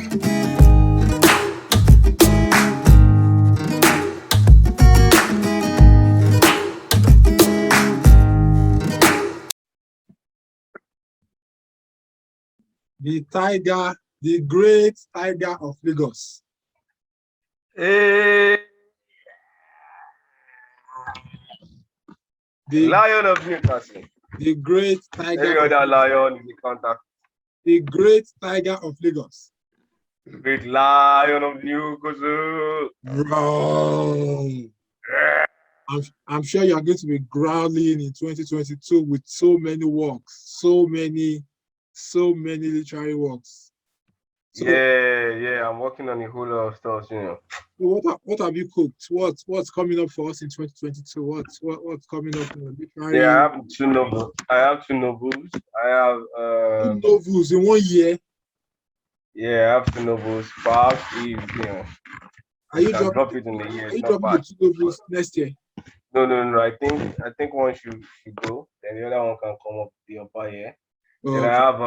The tiger, the great tiger of Lagos. Hey. The Lion of Newcastle. The great tiger. Every other lion is the contact. The great tiger of Lagos. The great Lion of Newcastle. Bro. I'm sure you are going to be growling in 2022 with so many works, so many literary works. So, yeah, I'm working on a whole lot of stuff, you know. What have you cooked? What's coming up for us in 2022? What's coming up in the literary? Yeah, I have two novels. I have 2 novels. I have 2 novels in 1 year. Yeah, I have 2 novels. Perhaps if are you drop it in the year. Are you dropping the 2 novels next year? No. I think one should go. Then the other one can come up the upper year. Oh, then okay. I have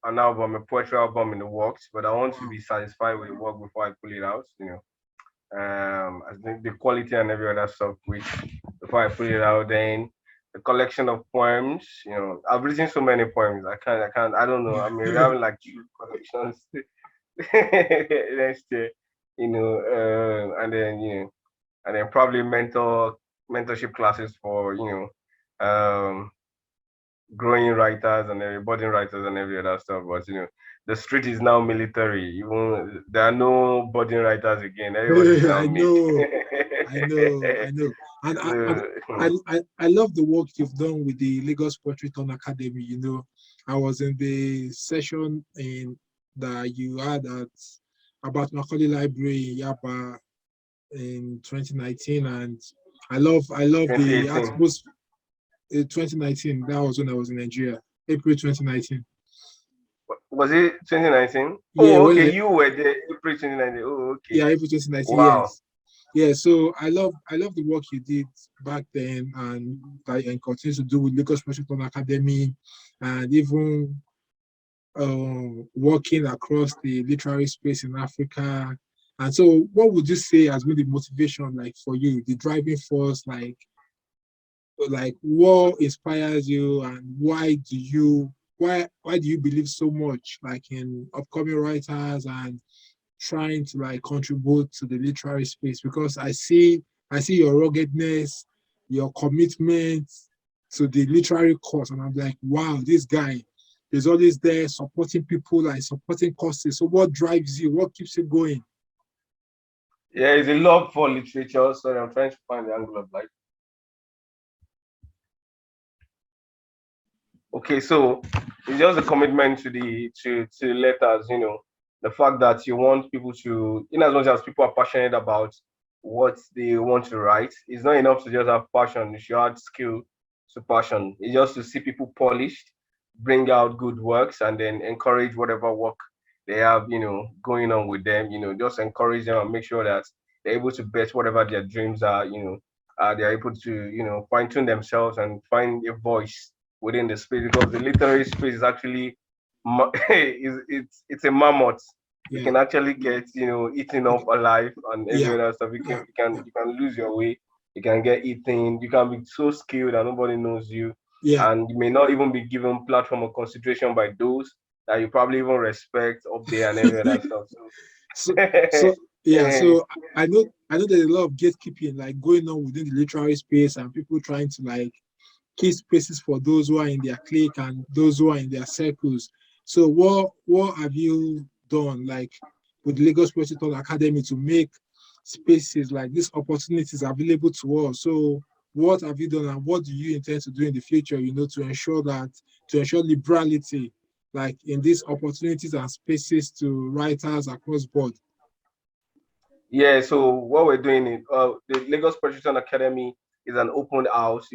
an album, a poetry album in the works, but I want to be satisfied with the work before I pull it out. You know, I think the quality and every other stuff. Which before I pull it out, then the collection of poems. You know, I've written so many poems. I don't know. I mean, we're having like 2 collections next year. You know, and then probably mentorship classes for growing writers and budding writers and every other stuff. But the street is now military. Even there are no budding writers again. I know. And I love the work you've done with the Lagos Poetry Town Academy. You know, I was in the session that you had about Macaulay Library in Yaba in 2019, and I love the atmosphere. 2019, that was when I was in Nigeria, April 2019. Was it 2019? Yeah, oh, okay, you were there April 2019. Oh, okay. Yeah, April 2019. Wow. Yes. Yeah, so I love the work you did back then and continue to do with Lagos Poetry Town Academy, and even working across the literary space in Africa. And so what would you say has been the motivation like for you, the driving force, like what inspires you, and why do you believe so much like in upcoming writers and trying to like contribute to the literary space? Because I see your ruggedness, your commitment to the literary cause, and I'm like, wow, this guy is always there supporting people, like supporting causes. So what drives you? What keeps you going? Yeah, it's a love for literature. So I'm trying to find the angle of life. Okay, so it's just a commitment to the letters, the fact that you want people to, in as much as people are passionate about what they want to write, it's not enough to just have passion. You should add skill to passion. It's just to see people polished, bring out good works, and then encourage whatever work they have, going on with them, just encourage them and make sure that they're able to bet whatever their dreams are, they're able to, fine-tune themselves and find a voice within the space, because the literary space is actually it's a mammoth. Yeah. You can actually get eaten up alive and every other stuff. You can lose your way. You can get eaten. You can be so skilled that nobody knows you. Yeah. And you may not even be given platform or consideration by those that you probably even respect up there and every other stuff. So I know there's a lot of gatekeeping like going on within the literary space, and people trying to like key spaces for those who are in their clique and those who are in their circles. So what have you done like with Lagos Poetry Town Academy to make spaces like these opportunities available to us? So what have you done, and what do you intend to do in the future, to ensure liberality like in these opportunities and spaces to writers across board? Yeah, so what we're doing is the Lagos Poetry Town Academy is an open house,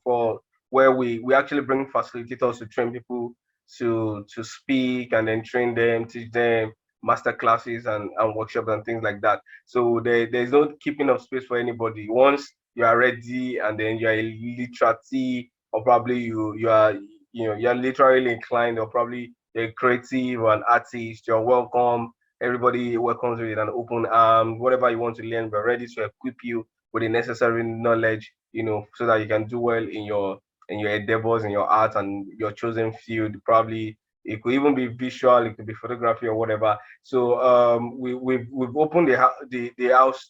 for where we actually bring facilitators to train people to speak, and then train them, teach them master classes and workshops and things like that. So there's no keeping of space for anybody. Once you are ready, and then you are a literati, or probably you're literally inclined, or probably you're creative or an artist, you're welcome. Everybody welcomes you with an open arm. Whatever you want to learn, we're ready to equip you with the necessary knowledge, so that you can do well in your endeavors, in your art and your chosen field. Probably it could even be visual, it could be photography or whatever. So we've opened the house,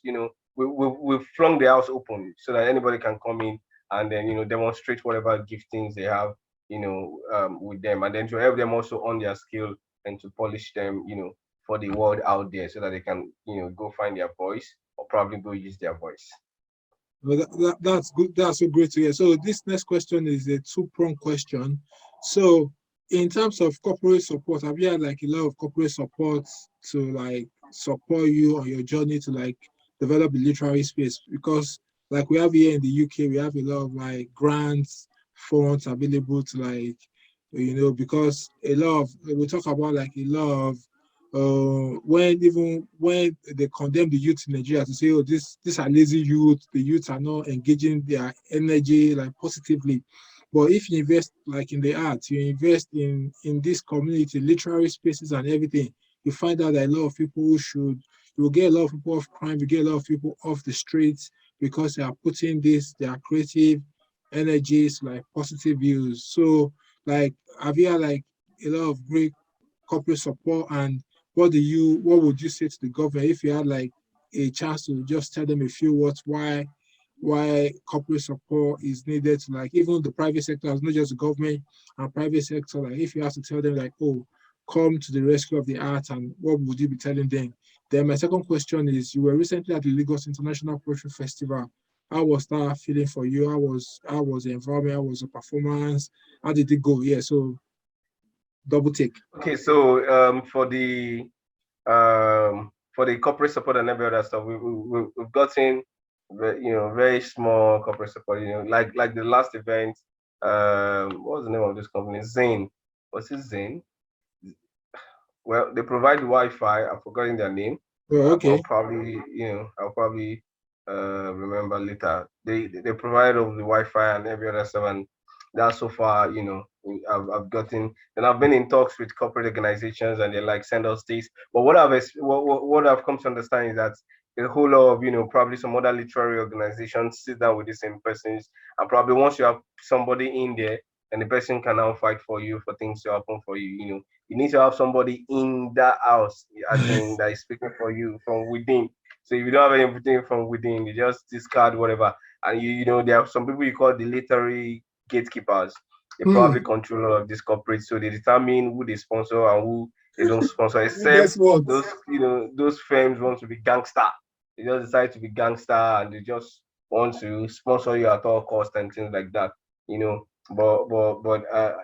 we've flung the house open so that anybody can come in and then demonstrate whatever giftings they have, with them, and then to help them also on their skill and to polish them, for the world out there so that they can, go find their voice or probably go use their voice. Well, that's good. That's so great to hear. So this next question is a two-pronged question. So in terms of corporate support, have you had like a lot of corporate support to like support you on your journey to like develop the literary space? Because like we have here in the UK, we have a lot of like grants, funds available to like, because a lot of, we talk about like a lot of when they condemn the youth in Nigeria to say, oh, these are lazy youth, the youth are not engaging their energy like positively. But if you invest like in the arts, you invest in this community, literary spaces and everything, you find out that a lot of people you will get a lot of people off crime, you get a lot of people off the streets because they are putting their creative energies, like positive views. So like have you had like a lot of great corporate support, and what would you say to the government if you had like a chance to just tell them a few words why corporate support is needed to like even the private sector, not just the government and private sector, like if you have to tell them like, oh, come to the rescue of the art, and what would you be telling them? Then my second question is, you were recently at the Lagos International Poetry Festival. How was that feeling for you? How was the environment? How was the performance? How did it go? Yeah, so double take. Okay, so for the corporate support and every other stuff, we've gotten very small corporate support. Like the last event. What was the name of this company? Zane. Was it Zane? Well, they provide Wi-Fi. I've forgotten their name. Oh, I'll okay. probably remember later. They provide all the Wi-Fi and every other stuff, and that's so far, I've gotten, and I've been in talks with corporate organizations, and they like send us this. But what I've come to understand is that a whole lot of, probably some other literary organizations sit down with the same persons, and probably once you have somebody in there, and the person can now fight for you for things to happen for you. You need to have somebody in that house, as in that is speaking for you from within. So if you don't have anything from within, you just discard whatever. And there are some people you call the literary gatekeepers. They probably Hmm. control all of these corporates, so they determine who they sponsor and who they don't sponsor. Except Guess what? those firms want to be gangster. They just decide to be gangster, and they just want to sponsor you at all cost and things like that. You know, but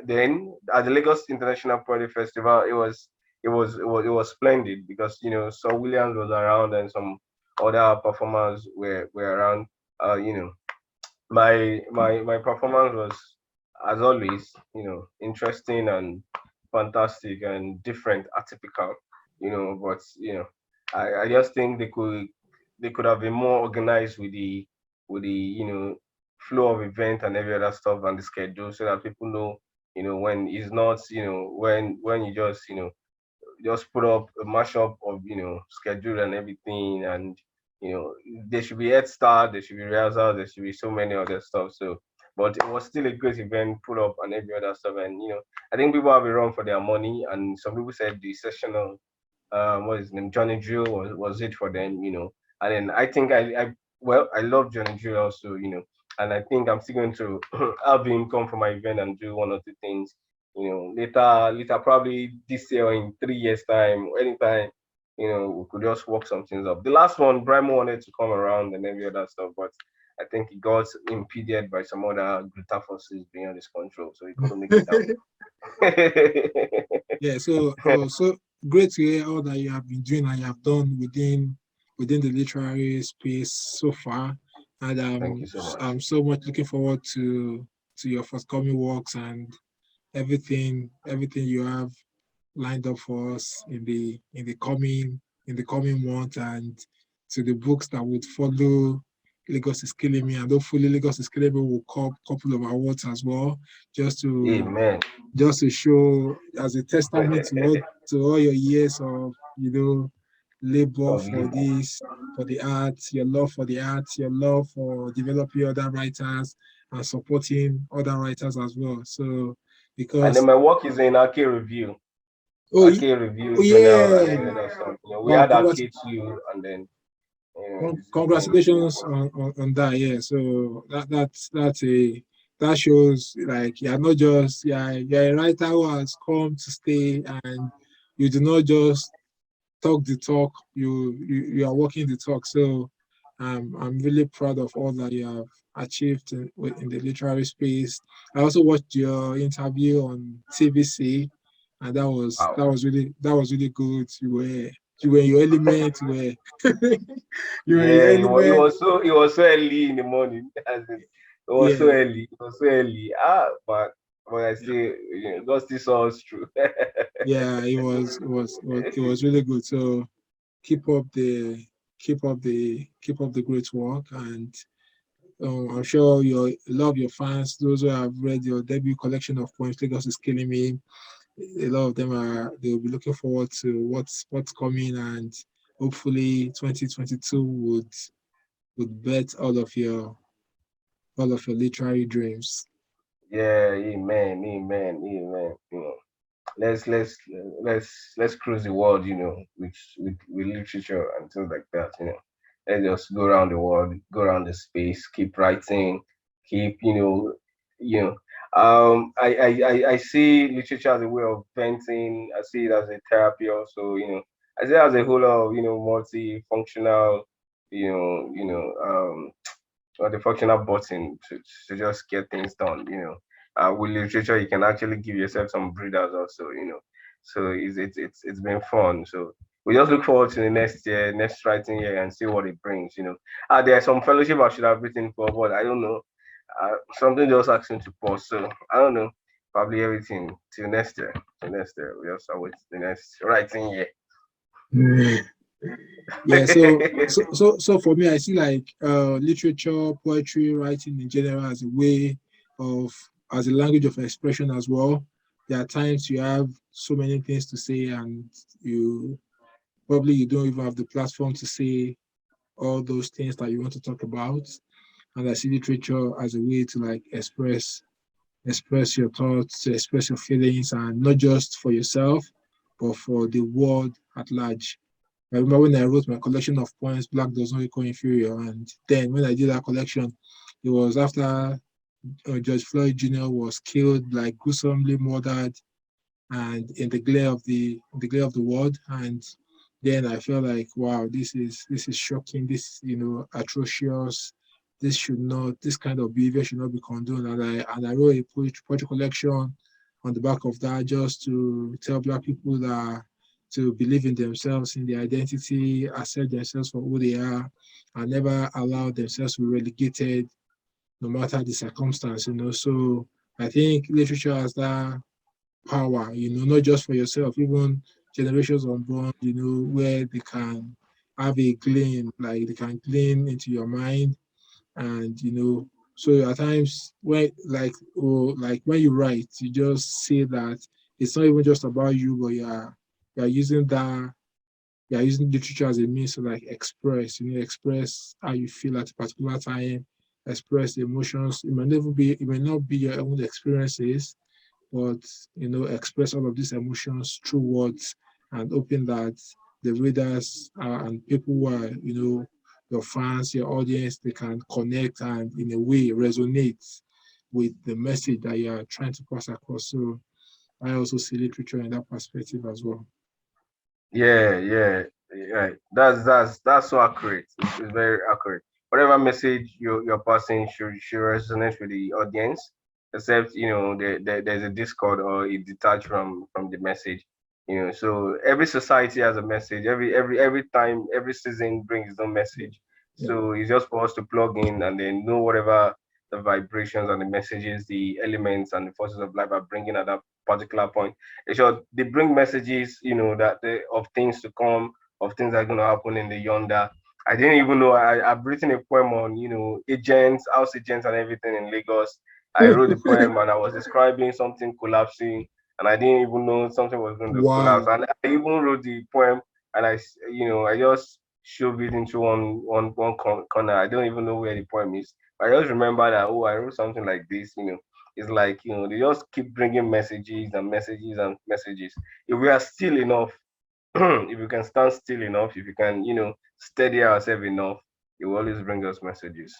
then at the Lagos International Poetry Festival, it was splendid because Sir Williams was around and some other performers were around. My performance was, as always, interesting and fantastic and different, atypical. But I just think they could have been more organized with the flow of event and every other stuff and the schedule so that people know when it's not when you just put up a mashup of schedule and everything, and there should be head start, there should be rehearsal, there should be so many other stuff. So but it was still a great event put up and every other stuff, and I think people have a run for their money, and some people said the sessional what is his name, Johnny Drill was it for them, and then I think I love Johnny Drill also, and I think I'm still going to have him come for my event and do one or two things, later probably this year or in 3 years time, anytime, we could just work some things up. The last one, Brimo wanted to come around and every other stuff, but I think he got impeded by some other greater forces beyond his control, so he couldn't make it down. Yeah, so great to hear all that you have been doing and you have done within the literary space so far. And Thank you so much. I'm so much looking forward to your forthcoming works and everything you have lined up for us in the coming month, and to the books that would follow Lagos is Killing Me, and hopefully Lagos is Killing Me will cop couple of awards as well, just to Amen. just to show as a testament to all your years of labor Of for labor. this, for the arts, your love for the arts, your love for developing other writers and supporting other writers as well. So And then because my work is in Arcade Review. oh, Arcade oh Review Journal and yeah, any other stuff. We wow, had Arcade too, and then congratulations on that. Yeah, so that shows like you're not just you're a writer who has come to stay, and you do not just talk the talk, you are walking the talk. So I'm really proud of all that you have achieved in the literary space. I also watched your interview on TVC, and wow. that was really good. You were in your element. You were in your Yeah, element. it was so early in the morning. As in, it was so Yeah, early. It was so early. But I still, God still saw us through. yeah. It was really good. So keep up the keep up the great work, and I'm sure a lot of your fans, those who have read your debut collection of poems, Lagos is Killing Me, a lot of them they'll be looking forward to what's coming, and hopefully 2022 would bet all of your literary dreams. Yeah, amen, amen, amen. Let's let's let's cruise the world, with literature and things like that. Let's just go around the world, go around the space, keep writing, keep you know. I see literature as a way of venting. I see it as a therapy also. I see it as a whole of multifunctional, you know, you know, um, or the functional button to just get things done. With literature, you can actually give yourself some breathers also. So it's been fun. So we just look forward to the next year, next writing year, and see what it brings. There are some fellowship I should have written for, but I don't know. Something just asked me to pause, so I don't know. Probably everything till next year. Till next year, we just await the next writing year. Yeah, so for me, I see like literature, poetry, writing in general as a way of as a language of expression as well. There are times you have so many things to say, and you you don't even have the platform to say all those things that you want to talk about. And I see literature as a way to like express your thoughts, to express your feelings, and not just for yourself, but for the world at large. I remember when I wrote my collection of poems, Black Does Not Equal Inferior. And then when I did that collection, it was after George Floyd Jr. was killed, like gruesomely murdered, and in the glare of the world. And then I felt like, wow, this is shocking. This atrocious. This kind of behavior should not be condoned. And I wrote a poetry collection on the back of that just to tell Black people that to believe in themselves, in their identity, accept themselves for who they are, and never allow themselves to be relegated no matter the circumstance. So I think literature has that power, not just for yourself, even generations unborn, where they can have a gleam, like they can gleam into your mind. And so at times when like when you write, you just say that it's not even just about you, but you're using that you're using literature as a means to like express how you feel at a particular time, express emotions. It may not be your own experiences, but express all of these emotions through words, and hoping that the readers and people who are your fans, your audience, they can connect and in a way resonate with the message that you are trying to pass across. So I also see literature in that perspective as well. Yeah, yeah, right. That's so accurate. It's very accurate. Whatever message you're passing should resonate with the audience. Except there's a discord or it detached from the message. So every society has a message. Every time, every season brings its own message. Yeah, So it's just for us to plug in and then know whatever the vibrations and the messages, the elements and the forces of life are bringing at that particular point. So they bring messages, that of things to come, of things that are going to happen in the yonder. I didn't even know I've written a poem on, agents, house agents and everything in Lagos. I wrote the poem and I was describing something collapsing and I didn't even know something was going to collapse. Wow. And I even wrote the poem and I just shoved it into corner. I don't even know where the poem is. I just remember that, oh, I wrote something like this. It's like, they just keep bringing messages and messages and messages. If we are still enough, if you can stand still enough, if you can, steady ourselves enough, it will always bring us messages.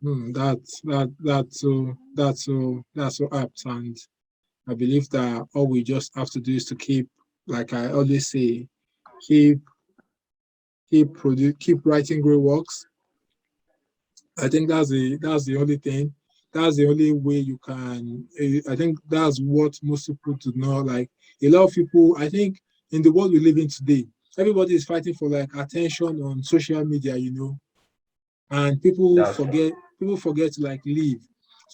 That's so apt, and I believe that all we just have to do is to keep, like I always say, keep keep writing great works. I think that's the only thing. That's the only way you can. I think that's what most people do not like. A lot of people, I think, in the world we live in today, everybody is fighting for like attention on social media, and people That's true. forget. People forget to like live.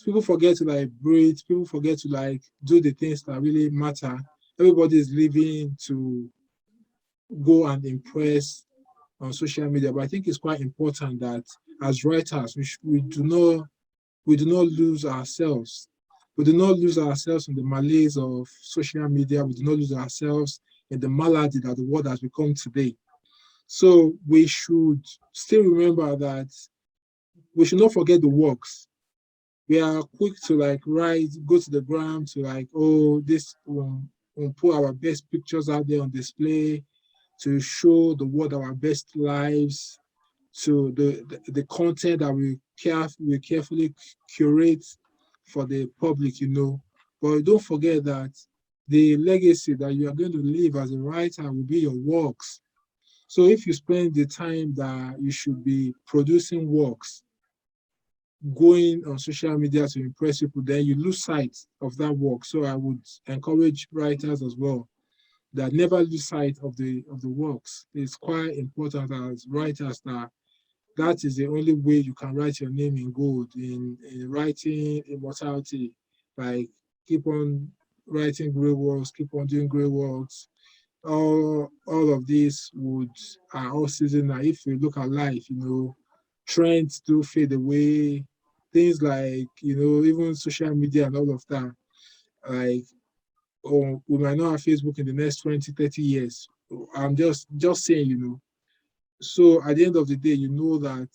People forget to like breathe. People forget to like do the things that really matter. Everybody is living to go and impress on social media. But I think it's quite important that as writers, we do not lose ourselves. We do not lose ourselves in the malaise of social media. We do not lose ourselves in the malady that the world has become today. So we should still remember that we should not forget the works. We are quick to like write, go to the gram to like, oh, this we'll put our best pictures out there on display to show the world our best lives, to the content that we carefully curate for the public, But don't forget that the legacy that you are going to leave as a writer will be your works. So if you spend the time that you should be producing works, going on social media to impress people, then you lose sight of that work. So I would encourage writers as well that never lose sight of the works. It's quite important as writers that is the only way you can write your name in gold in writing immortality. Like keep on writing great works, keep on doing great works. All of these would are all seasonal. If you look at life, trends do fade away. Things like, even social media and all of that. Like, oh, we might not have Facebook in the next 20, 30 years. I'm just saying, So at the end of the day, you know that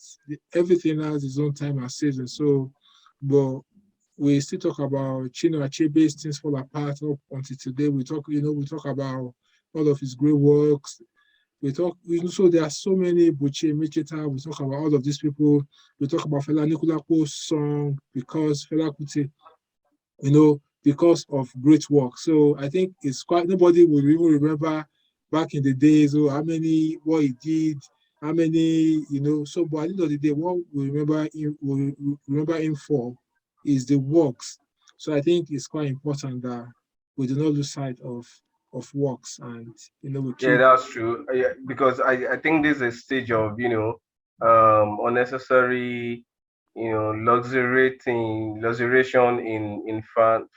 everything has its own time and season. So, but we still talk about Chino Achebe's Things Fall Apart up until today. We talk about all of his great works. So there are so many Buche Micheta. We talk about all of these people. We talk about Fela Nikulapo's song because Fela Kuti, because of great work. So I think it's quite nobody will even remember back in the days, what he did, how many, so but at the end of the day, what we remember him for is the works. So I think it's quite important that we do not lose sight of works and we Yeah, keep. that's true. Yeah, because I think this is a stage of, unnecessary, luxuriation in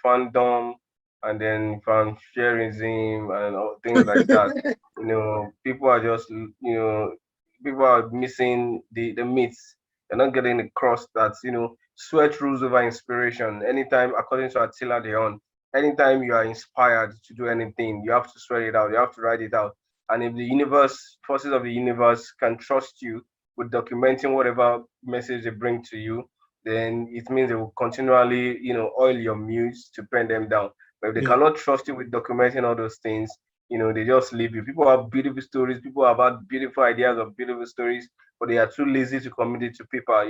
fandom and then fan shareism and things like that. People are just, people are missing the myths. They're not getting across that, sweat rules over inspiration. Anytime, according to Attila the Hun, anytime you are inspired to do anything, you have to sweat it out. You have to write it out. And if the universe, forces of the universe can trust you with documenting whatever message they bring to you, then it means they will continually, oil your muse to pen them down. But if they Yeah, cannot trust you with documenting all those things, they just leave you. People have beautiful stories. People have had beautiful ideas of beautiful stories, but they are too lazy to commit it to paper.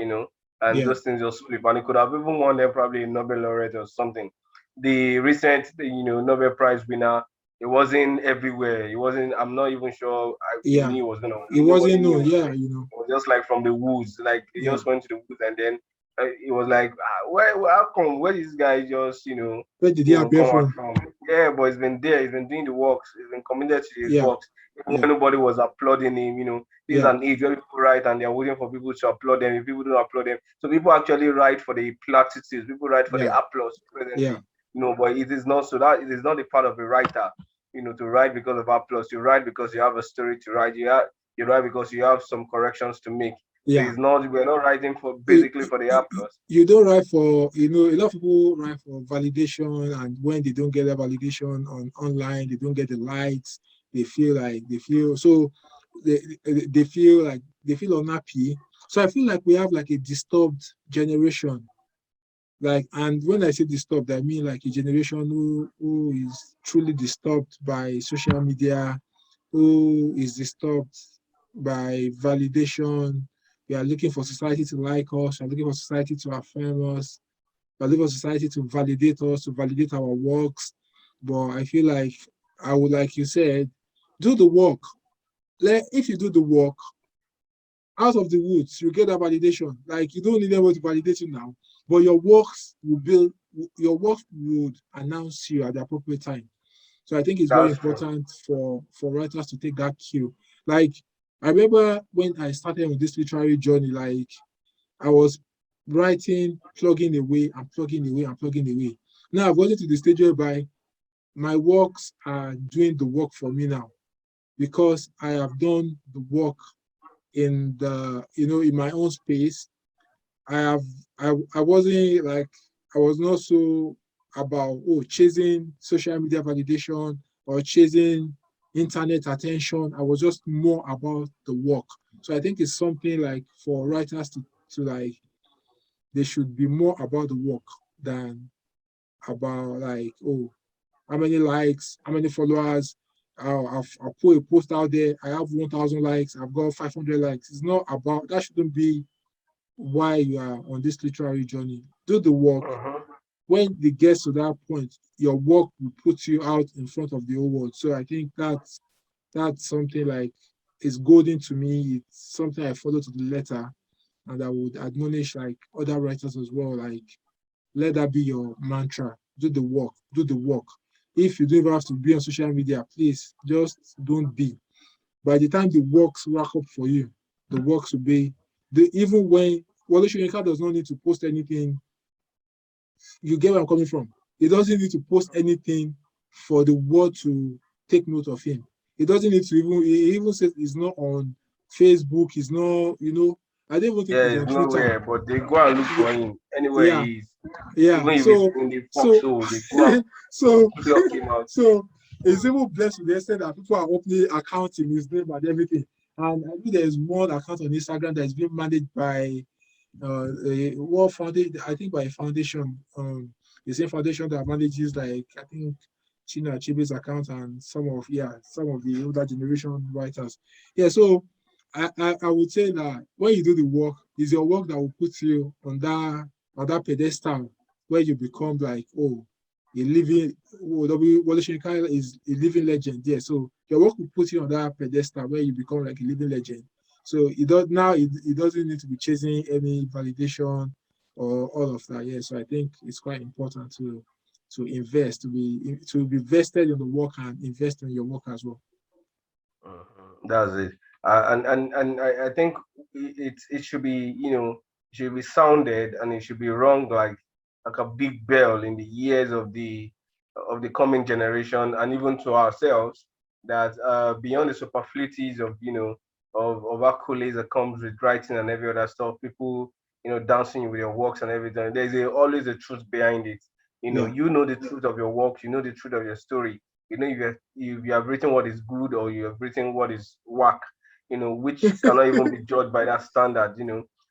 And yeah, those things just slip. And it could have even won them probably a Nobel laureate or something. The recent, Nobel Prize winner, it wasn't everywhere. It wasn't. I'm not even sure we yeah. knew it was gonna. It Nobody wasn't knew. known. It Yeah, was just like from the woods. Like they yeah. just went to the woods, and then it was like, how come? Where this guy just, Where did he appear come out from? from? Yeah, but he's been there. He's been doing the works. He's been committed to his Yeah, works. Even yeah, when nobody was applauding him, this is yeah, an age where people write and they're waiting for people to applaud them. If people don't applaud them, so people actually write for the platitudes. People write for the yeah, applause yeah, presently. But it is not so. That it is not a part of a writer. To write because of applause. You write because you have a story to write. You write because you have some corrections to make. So Yeah. it's not, we're not writing for you, basically for the applause. you don't write for, a lot of people write for validation, and when they don't get that validation on online, they don't get the likes, they feel so, they feel unhappy. So I feel like we have like a disturbed generation. Like, and when I say disturbed, I mean like a generation who is truly disturbed by social media, who is disturbed by validation. We are looking for society to like us. We are looking for society to affirm us. We are looking for society to validate us, to validate our works. But I feel like I would, like you said, do the work. If you do the work out of the woods, you get that validation. Like, you don't need anyone to validate you now, but your works would announce you at the appropriate time. So I think it's very That's true. important for writers to take that cue. Like, I remember when I started on this literary journey, like, I was writing, plugging away and plugging away and plugging away. Now I've gotten to the stage whereby my works are doing the work for me now, because I have done the work in in my own space. I have I wasn't like, I was not so about, chasing social media validation or chasing internet attention. I was just more about the work. So I think it's something like for writers to like, they should be more about the work than about like, how many likes, how many followers. I'll put a post out there. I have 1,000 likes. I've got 500 likes. It's not about that. Shouldn't be why you are on this literary journey. Do the work. Mhm. When it gets to that point, your work will put you out in front of the whole world. So I think that's something like is golden to me. It's something I follow to the letter, and I would admonish like other writers as well. Like, let that be your mantra. Do the work. Do the work. If you don't even have to be on social media, please just don't be. By the time the works rack up for you, the works will be even when Wale Soyinka does not need to post anything. You get where I'm coming from. He doesn't need to post anything for the world to take note of him. He doesn't need to even. He even says he's not on Facebook. He's not. I don't even think Yeah, he's it's on Twitter. nowhere, but they go and look for him anywhere Yeah, he is. yeah. Even if it's So, in the so, foxhole, they go and so, pluck him out. so it's even blessed to the extent that people are opening accounts in his name and everything. And I think there is one account on Instagram that is being managed by what foundation? I think by a foundation, the same foundation that manages, like, I think China Achebe's account and some of the older generation writers. Yeah, so I would say that when you do the work, it's your work that will put you on that pedestal where you become like, a living, Wale Soyinka is a living legend. Yeah, so your work will put you on that pedestal where you become like a living legend. So it doesn't need to be chasing any validation or all of that. Yeah. So I think it's quite important to invest, to be vested in the work and invest in your work as well. That's it. And I think it should be, should be sounded, and it should be rung like a big bell in the ears of the coming generation, and even to ourselves, that beyond the superfluities of, of accolades that comes with writing and every other stuff, people, dancing with your works and everything, there's always a truth behind it. Yeah. You know the truth of your work, you know the truth of your story. If you have written what is good, or you have written what is whack, which cannot even be judged by that standard.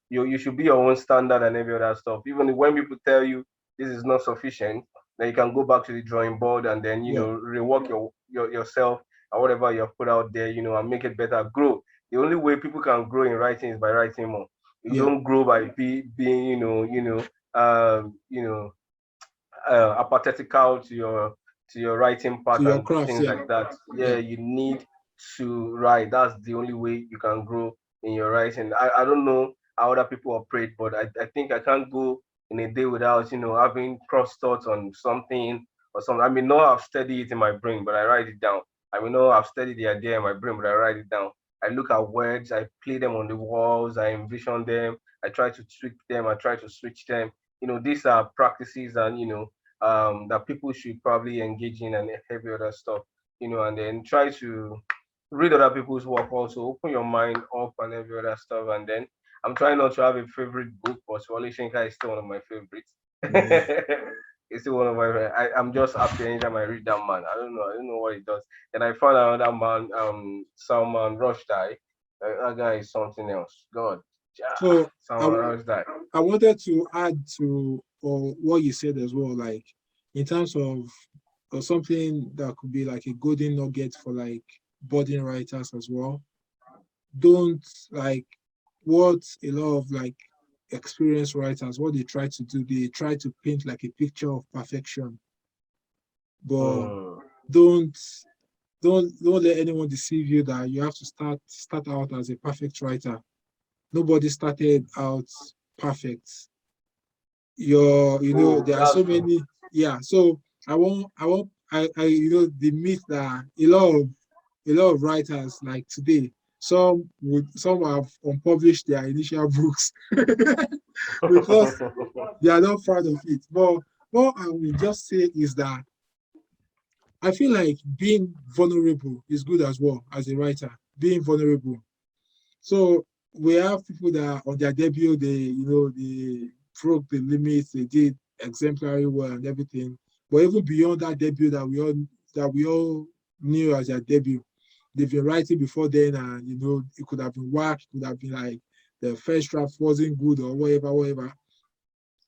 You should be your own standard and every other stuff. Even when people tell you this is not sufficient, then you can go back to the drawing board, and then Yeah. rework yourself, and whatever you have put out there, and make it better, grow. The only way people can grow in writing is by writing more. You Yeah. don't grow by being, um, you know apathetical to your writing To part your and craft. things Yeah. like that. Yeah, Yeah. you need to write. That's the only way you can grow in your writing. I don't know how other people operate, but I think I can't go in a day without, having cross thoughts on something or something. I may not have studied it in my brain, but I write it down. I may not have studied the idea in my brain, but I write it down. I look at words, I play them on the walls, I envision them, I try to tweak them, I try to switch them. These are practices, and that people should probably engage in, and every other stuff, and then try to read other people's work also, open your mind up and every other stuff. And then I'm trying not to have a favorite book, but Wale Shinka is still one of my favorites. Yeah. It's still one of my. I'm just happy anytime I read that man. I don't know what he does. Then I found another man, Salman Rushdie. That guy is something else. God, yeah, So I, Salman Rushdie. I wanted to add to what you said as well, like in terms of something that could be like a golden nugget for like budding writers as well. Don't like what a lot of like experienced writers, what they try to do, they try to paint like a picture of perfection, but Mm. don't don't let anyone deceive you that you have to start out as a perfect writer. Nobody started out perfect. True, There are that's so true. many. Yeah. So the myth that a lot of writers like today, some have unpublished their initial books because they are not proud of it. But what I will just say is that I feel like being vulnerable is good as well as a writer. Being vulnerable. So we have people that on their debut, they broke the limits, they did exemplary well and everything. But even beyond that debut that we all knew as their debut, they've been writing before then, and it could have been whack, it could have been like the first draft wasn't good or whatever, whatever.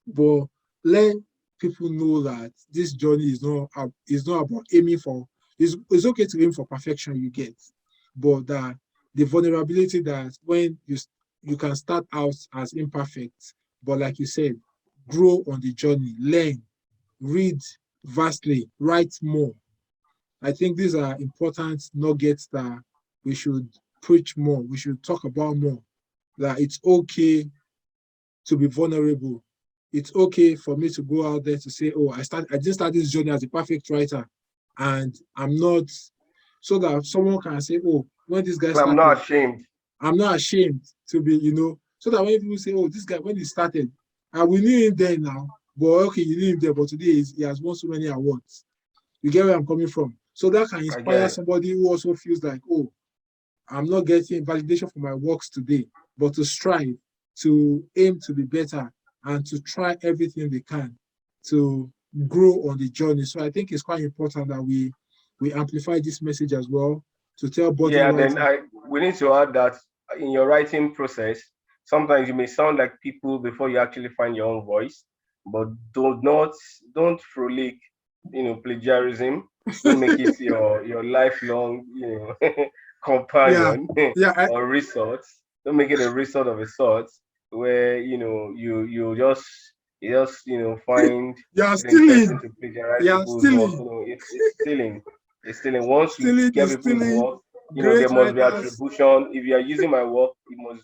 But let people know that this journey is not about aiming for. It's okay to aim for perfection, you get, but that the vulnerability that when you can start out as imperfect, but like you said, grow on the journey, learn, read vastly, write more. I think these are important nuggets that we should preach more. We should talk about more. That it's okay to be vulnerable. It's okay for me to go out there to say, oh, I didn't start this journey as a perfect writer, and I'm not, so that someone can say, oh, when this guy I'm not started, ashamed. I'm not ashamed to be, so that when people say, oh, this guy, when he started, and we knew him then now, but okay, you knew him there, but today he has won so many awards. You get where I'm coming from? So that can I get inspire it. somebody who also feels like, oh, I'm not getting validation for my works today, but to strive, to aim to be better, and to try everything they can to grow on the journey. So I think it's quite important that we amplify this message as well to tell budding Yeah, and then writers. I we need to add that in your writing process, sometimes you may sound like people before you actually find your own voice, but don't frolic, plagiarism. Don't make it your lifelong, Yeah, companion yeah, or resource. Don't make it a resort of a sort where you just find you're it interesting stealing, to plagiarize you're people's work. stealing, It's stealing. It's stealing. Once you stealing get is people's stealing. work, there Great must be writers. attribution. If you are using my work,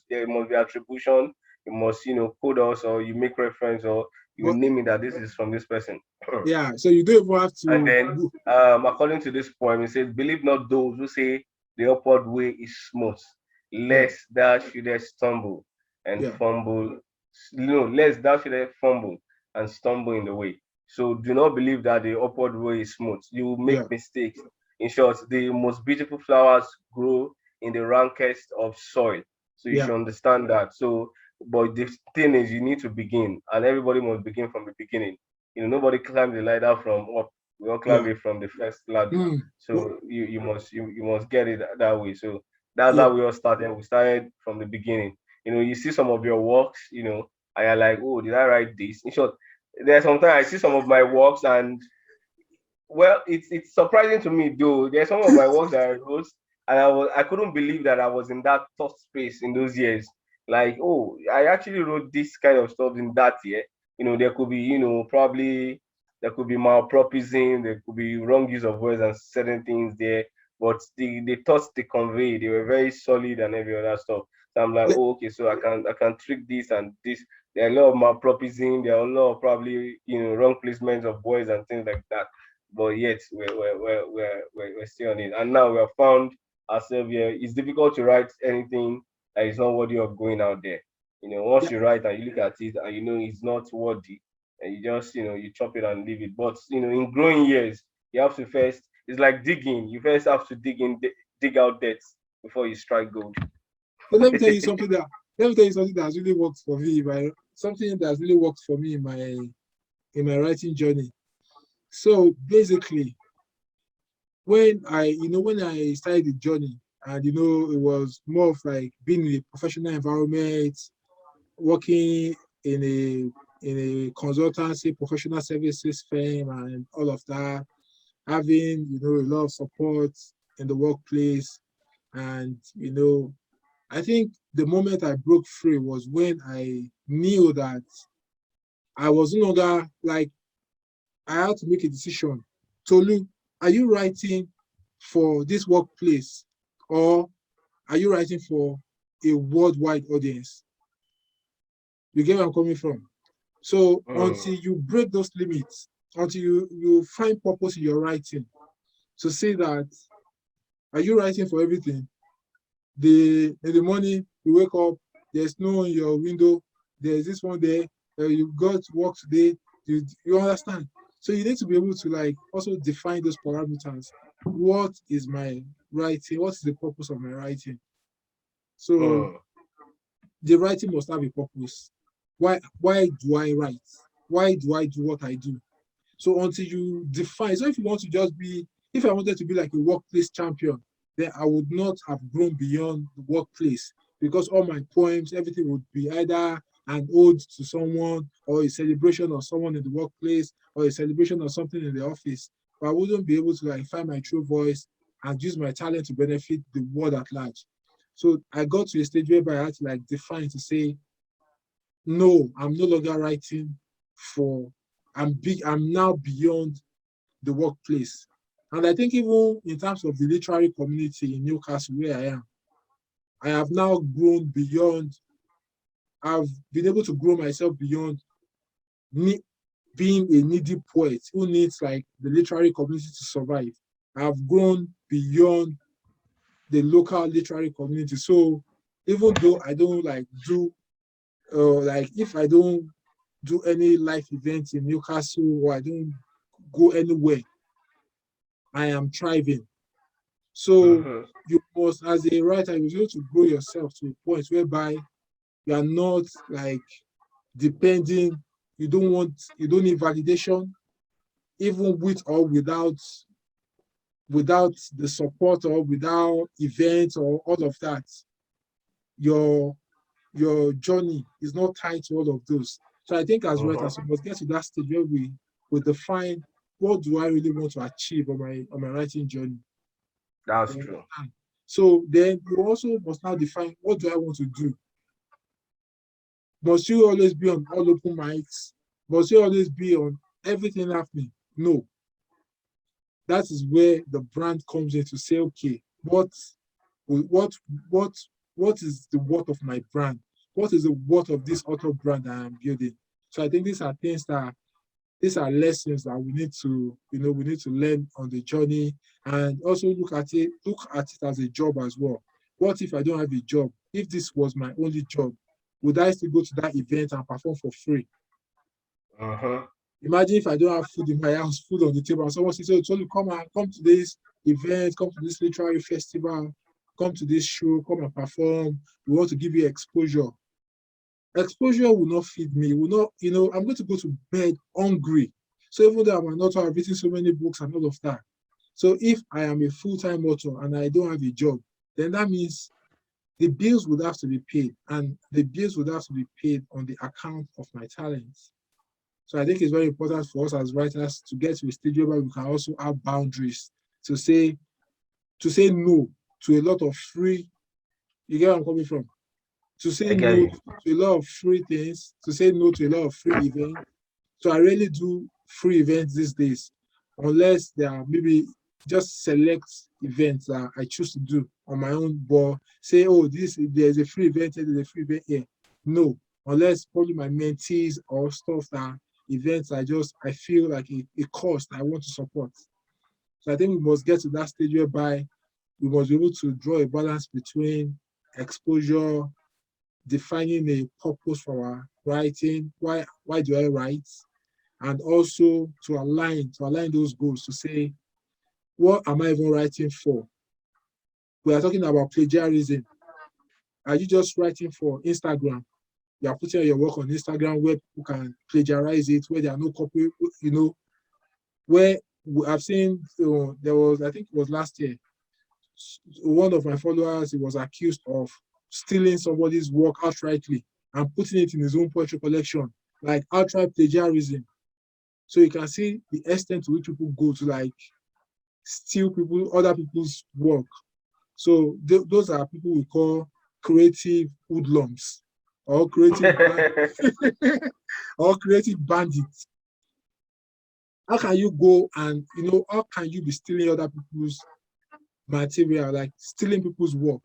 there must be attribution. You must code us, or you make reference, or you But name it that this is from this person. yeah, so you don't even have And to. then, according to this poem, it says, "Believe not those who say the upward way is smooth, Yeah, lest thou shouldest stumble and yeah, fumble. No, lest thou shouldest fumble and stumble in the way. So do not believe that the upward way is smooth. You will yeah, make mistakes. In short, the most beautiful flowers grow in the rankest of soil. So you yeah, should understand that. So, but the thing is, you need to begin, and everybody must begin from the beginning. Nobody climbs the ladder from up. We all climb yeah. it from the first ladder. Mm. Well, So you must get it that way. So that's yeah, how we all started. We started from the beginning. You see some of your works, and you're like, oh, did I write this? In short, there's sometimes I see some of my works, and well, it's surprising to me though. There's some of my works that I wrote, and I couldn't believe that I was in that thought space in those years. Like, oh, I actually wrote this kind of stuff in that year. There could be, probably there could be malpropising, there could be wrong use of words and certain things there. But the thoughts they convey, they were very solid and every other stuff. So I'm like, le- oh, okay, so I can trick this and this. There are a lot of malpropising, there are a lot of probably wrong placements of words and things like that, but yet we're still on it. And now we have found ourselves here. It's difficult to write anything that is not worthy of going out there. Once yeah, you write and you look at it and it's not worthy, and you just you chop it and leave it. But in growing years, you have to first. It's like digging. You first have to dig in dig out depths before you strike gold. So let me tell you something that has really worked for me. Something that has really worked for me in my writing journey. So basically, when I started the journey, and it was more of like being in a professional environment, working in a consultancy, professional services firm, and all of that, having a lot of support in the workplace, and I think the moment I broke free was when I knew that I was no longer like I had to make a decision. Tolu, are you writing for this workplace, or are you writing for a worldwide audience? You get where I'm coming from? So until you break those limits, until you find purpose in your writing, to say that, are you writing for everything? In the morning, you wake up, there's snow in your window, there's this one there, you got to work today, you understand? So you need to be able to like also define those parameters. What is my writing? What is the purpose of my writing? So the writing must have a purpose. Why do I write? Why do I do what I do? So until you define, so if you want to just be, if I wanted to be like a workplace champion, then I would not have grown beyond the workplace, because all my poems, everything would be either an ode to someone, or a celebration of someone in the workplace, or a celebration of something in the office. But I wouldn't be able to like find my true voice and use my talent to benefit the world at large. So I got to a stage whereby I had to like define to say, no, I'm no longer writing for, I'm now beyond the workplace. And I think even in terms of the literary community in Newcastle, where I am, I have now grown beyond, I've been able to grow myself beyond being a needy poet who needs like the literary community to survive. I've grown beyond the local literary community. So even though I don't like do, like if I don't do any live events in Newcastle, or I don't go anywhere, I am thriving. So you must, as a writer, you need to grow yourself to a point whereby you are not like depending, you don't need validation, even with or without the support, or without events or all of that. Your journey is not tied to all of those. So I think as writers, we must get to that stage where we define, what do I really want to achieve on my writing journey. That's true. So then you also must now define, what do I want to do? Must you always be on all open mics? Must you always be on everything happening? No. That is where the brand comes in to say, okay, what what what what is the worth of my brand? What is the worth of this author brand I am building? So I think these are things that, these are lessons that we need to, we need to learn on the journey, and also look at it as a job as well. What if I don't have a job? If this was my only job, would I still go to that event and perform for free? Imagine if I don't have food in my house, food on the table, and someone says, "Oh, Tolu, come to this event, come to this literary festival, come to this show, come and perform. We want to give you exposure." Exposure will not feed me, will not, I'm going to go to bed hungry. So even though I'm an author, I've written so many books and all of that. So if I am a full-time author and I don't have a job, then that means the bills would have to be paid, and the bills would have to be paid on the account of my talents. So I think it's very important for us as writers to get to a stage where we can also have boundaries to say no to a lot of free, you get where I'm coming from? To say no to a lot of free things, to say no to a lot of free events. So I really do free events these days, unless there are maybe just select events that I choose to do on my own, but say, oh, there's a free event here, there's a free event here. No, unless probably my mentees or stuff that events I feel like a cost I want to support. So I think we must get to that stage whereby we must be able to draw a balance between exposure, defining a purpose for our writing. Why do I write? And also to align those goals, to say, what am I even writing for? We are talking about plagiarism. Are you just writing for Instagram? You are putting your work on Instagram where people can plagiarize it, where there are no copy, where I've seen, there was, I think it was last year, one of my followers, he was accused of stealing somebody's work outrightly and putting it in his own poetry collection, like outright plagiarism. So you can see the extent to which people go to like steal other people's work. So those are people we call creative hoodlums or or creative bandits. How can you go and how can you be stealing other people's material, like stealing people's work?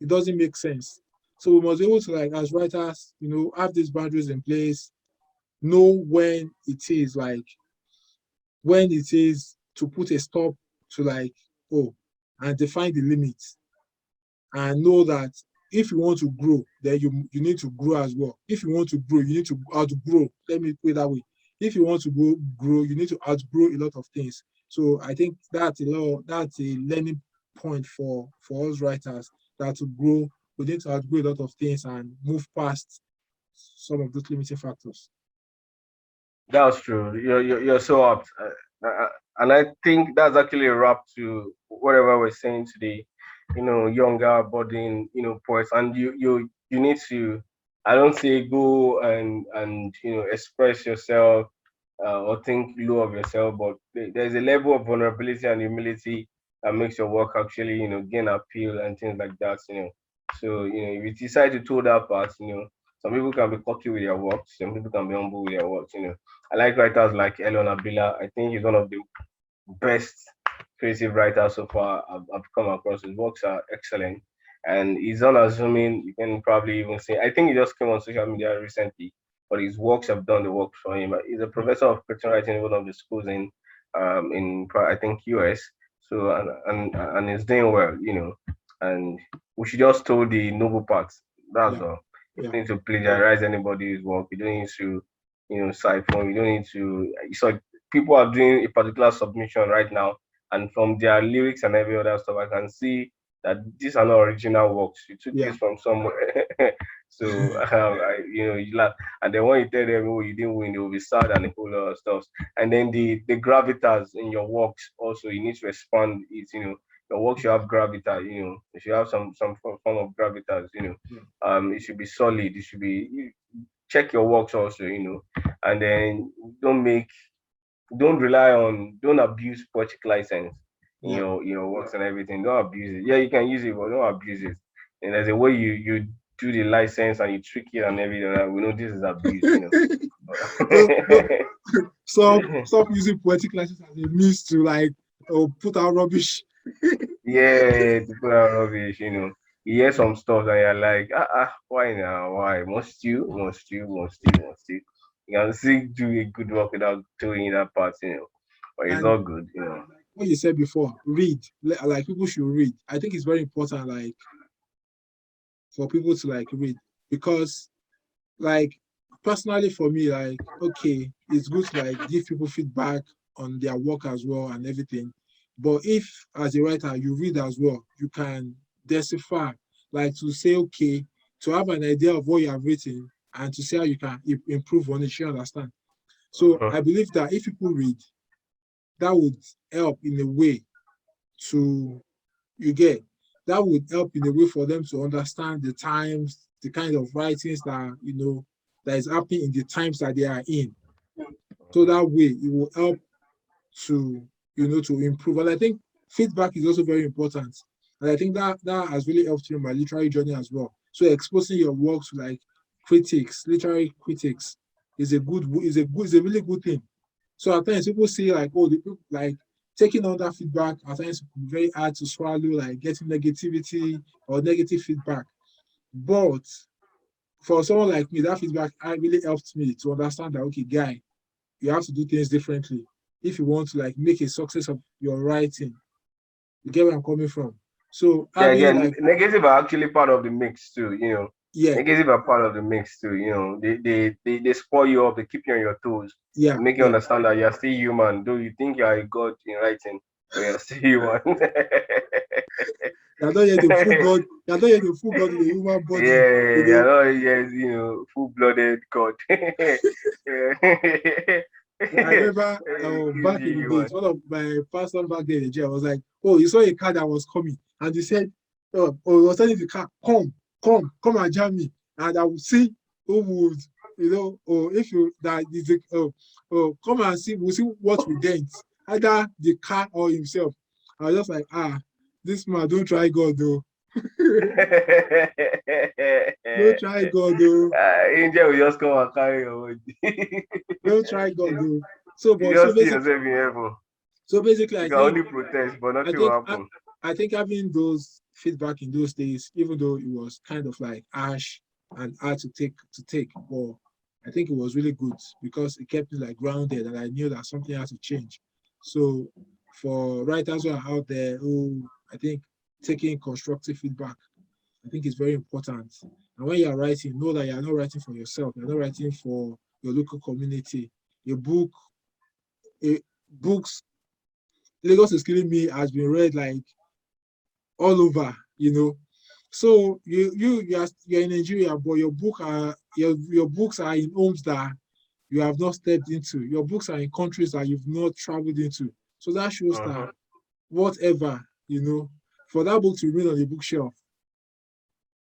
It doesn't make sense. So we must be able to, like, as writers, have these boundaries in place, know when it is to put a stop to, like, and define the limits, and know that if you want to grow, then you need to grow as well. If you want to grow, you need to outgrow. Let me put it that way. If you want to grow, you need to outgrow a lot of things. So I think that's a learning point for us writers, that to grow, we need to outgrow a lot of things and move past some of those limiting factors. That's true. You're so apt, and I think that's actually a wrap to whatever we're saying today. Younger, budding, poets, and you need to. I don't say go and express yourself or think low of yourself, but there's a level of vulnerability and humility that makes your work actually gain appeal and things like that. So if you decide to toe that path, some people can be cocky with their work, some people can be humble with their work. I like writers like Elon Abila. I think he's one of the best creative writers so far I've come across. His works are excellent, and he's unassuming. You can probably even say, I think he just came on social media recently, but his works have done the work for him. He's a professor of creative writing in one of the schools I think US. So and he's doing well, and we should just told the noble parts. That's Yeah. all. You Yeah. don't need to plagiarize anybody's work. You don't need to, siphon. You don't need to. So people are doing a particular submission right now, and from their lyrics and every other stuff, I can see that these are not original works. You took Yeah. this from somewhere. So you laugh, and then when you tell them, oh, you didn't win, they will be sad and a whole lot of stuff. And then the gravitas in your works also, you need to expand it. Your work should have gravitas. It should have some form of gravitas. Yeah. It should be solid. It should be check your works also. And then don't abuse poetic license in Yeah. your works and everything. Don't abuse it. Yeah, you can use it, but don't abuse it. And there's a way you do the license and you trick it and everything. And we know this is abuse. So, stop using poetic license as a means to, like, put out rubbish. Yeah, people are rubbish. You hear some stuff and you're like, why now? Why must you? Must you? Must you? Must you? You can still do a good work without doing that part. But it's And all good. what you said before, read. Like, people should read. I think it's very important, like, for people to, like, read, because, like, personally for me, like, okay, it's good to, like, give people feedback on their work as well and everything. But if, as a writer, you read as well, you can decipher, like, to say, okay, to have an idea of what you have written and to see how you can improve on it, you understand. So Uh-huh. I believe that if people read, that would help in a way to, you get, that would help in a way for them to understand the times, the kind of writings that, that is happening in the times that they are in. So that way it will help to, to improve. And I think feedback is also very important. And I think that has really helped me in my literary journey as well. So exposing your work to, like, critics, literary critics, is a really good thing. So at times people say, like, oh, the people, like, taking on that feedback at times it can be very hard to swallow, like getting negativity or negative feedback. But for someone like me, that feedback really helped me to understand that, okay, guy, you have to do things differently if you want to, like, make a success of your writing. You get where I'm coming from? So Yeah, having, again, like, negative are actually part of the mix too. yeah, Negative are part of the mix too. They spoil you up, they keep you on your toes, yeah, they make you yeah, understand that you're still human, though you think you're a god in writing. Yeah, see one. You're not yet a full God. You're not yet a full God in a human body. You Yeah, I know. know. Yes, full-blooded god. Yeah. I remember back in the Easy days, one. one of my pastors back then in Nigeria was like, "Oh, you saw a car that was coming, and you said, oh, he was telling the car, come and jam me, and I will see who would, or if you that is come and see, we'll see what we dent, either the car or himself." I was just like, this man, don't try God though. Don't try God though. Angel will just come and carry your body. Don't try God though. So, You but so just see basically, yourself in heaven. I You can think only protest, but I nothing will think happen. I think having those feedback in those days, even though it was kind of like harsh and hard to take, but I think it was really good because it kept me like grounded and I knew that something had to change. So for writers who are out there who I think taking constructive feedback, I think it's very important. And when you're writing, know that you're not writing for yourself, you're not writing for your local community. Your book, books, Lagos is Killing Me has been read like all over. So you're in Nigeria, but your books are in homes that you have not stepped into. Your books are in countries that you've not traveled into. So that shows that Uh-huh. whatever, for that book to remain on the bookshelf